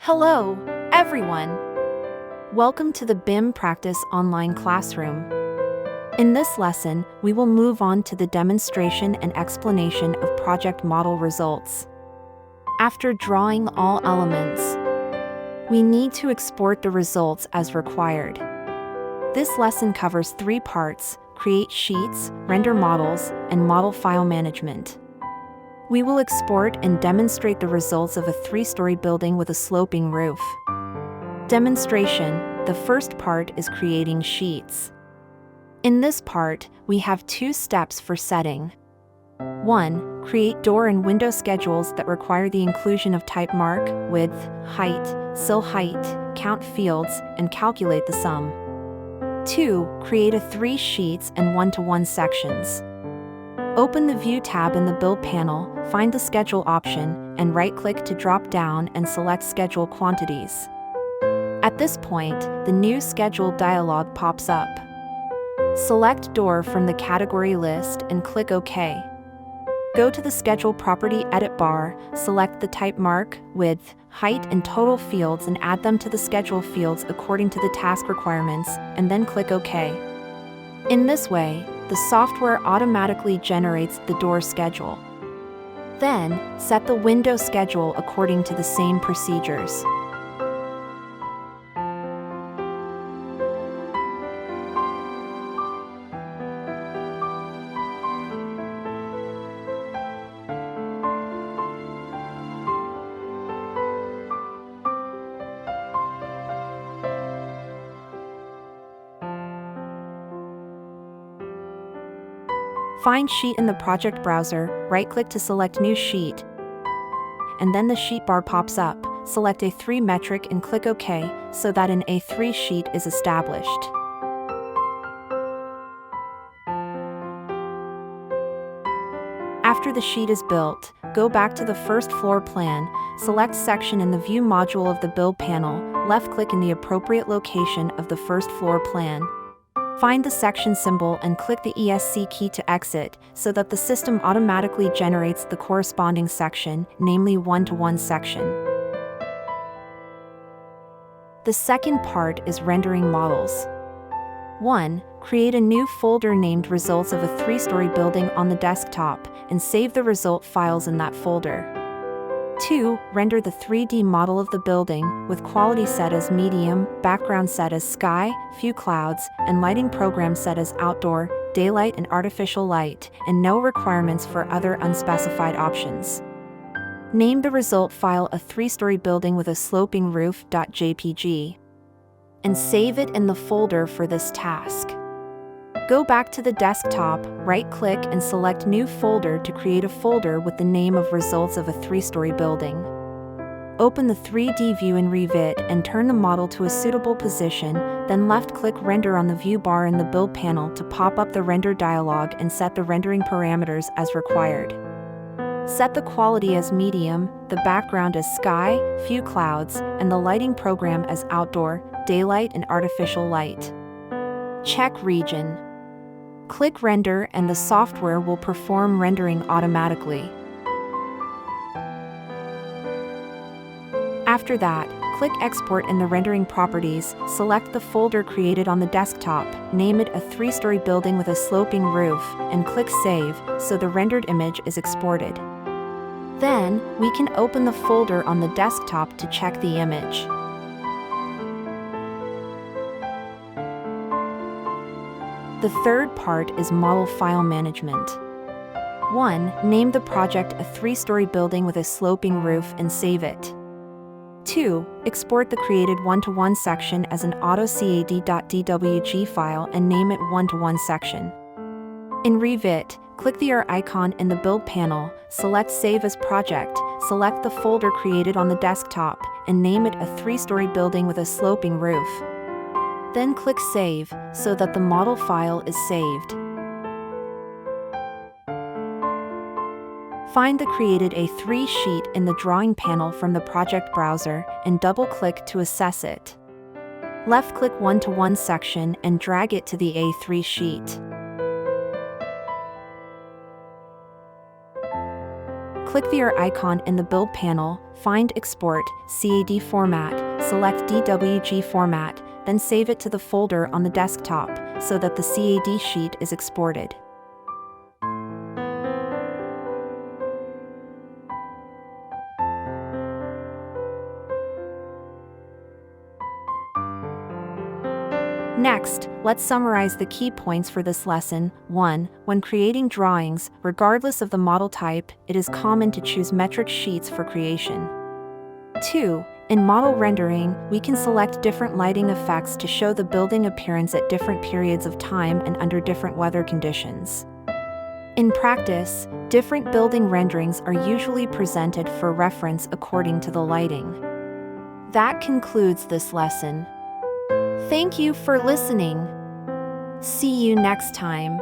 Hello, everyone. Welcome to the BIM Practice Online Classroom. In this lesson, we will move on to the demonstration and explanation of project model results. After drawing all elements, we need to export the results as required. This lesson covers 3 parts: create sheets, render models, and model file management. We will export and demonstrate the results of a 3-story building with a sloping roof. Demonstration. The first part is creating sheets. In this part, we have 2 steps for setting. 1. Create door and window schedules that require the inclusion of type mark, width, height, sill height, count fields, and calculate the sum. 2. Create a 3 sheets and 1-to-1 sections. Open the View tab in the Build panel, find the Schedule option, and right-click to drop down and select Schedule Quantities. At this point, the new Schedule dialog pops up. Select Door from the category list and click OK. Go to the Schedule Property Edit bar, select the type mark, width, height, and total fields and add them to the schedule fields according to the task requirements, and then click OK. In this way, the software automatically generates the door schedule. Then, set the window schedule according to the same procedures. Find Sheet in the project browser, right-click to select New Sheet, and then the sheet bar pops up. Select A3 metric and click OK so that an A3 sheet is established. After the sheet is built, go back to the first floor plan, select Section in the View module of the Build panel, left-click in the appropriate location of the first floor plan. Find the section symbol and click the ESC key to exit so that the system automatically generates the corresponding section, namely 1-to-1 section. The second part is rendering models. 1. Create a new folder named Results of a 3-story building on the desktop and save the result files in that folder. 2. Render the 3D model of the building, with quality set as medium, background set as sky, few clouds, and lighting program set as outdoor, daylight and artificial light, and no requirements for other unspecified options. Name the result file a 3-story building with a sloping roof.jpg, and save it in the folder for this task. Go back to the desktop, right-click and select New Folder to create a folder with the name of Results of a 3-story building. Open the 3D view in Revit and turn the model to a suitable position, then left-click Render on the View bar in the Build panel to pop up the Render dialog and set the rendering parameters as required. Set the quality as medium, the background as sky, few clouds, and the lighting program as outdoor, daylight and artificial light. Check region. Click Render and the software will perform rendering automatically. After that, click Export in the rendering properties, select the folder created on the desktop, name it a 3-story building with a sloping roof, and click Save so the rendered image is exported. Then, we can open the folder on the desktop to check the image. The third part is model file management. 1. Name the project a 3-story building with a sloping roof and save it. 2. Export the created 1-to-1 section as an AutoCAD.dwg file and name it 1-to-1 section. In Revit, click the icon in the Build panel, select Save as Project, select the folder created on the desktop, and name it a 3-story building with a sloping roof. Then click Save, so that the model file is saved. Find the created A3 sheet in the Drawing panel from the project browser and double-click to access it. Left-click 1-to-1 section and drag it to the A3 sheet. Click the ear icon in the Build panel, find Export, CAD format, select DWG format, then save it to the folder on the desktop so that the CAD sheet is exported. Next, let's summarize the key points for this lesson. 1. When creating drawings, regardless of the model type, it is common to choose metric sheets for creation. 2. In model rendering, we can select different lighting effects to show the building appearance at different periods of time and under different weather conditions. In practice, different building renderings are usually presented for reference according to the lighting. That concludes this lesson. Thank you for listening. See you next time.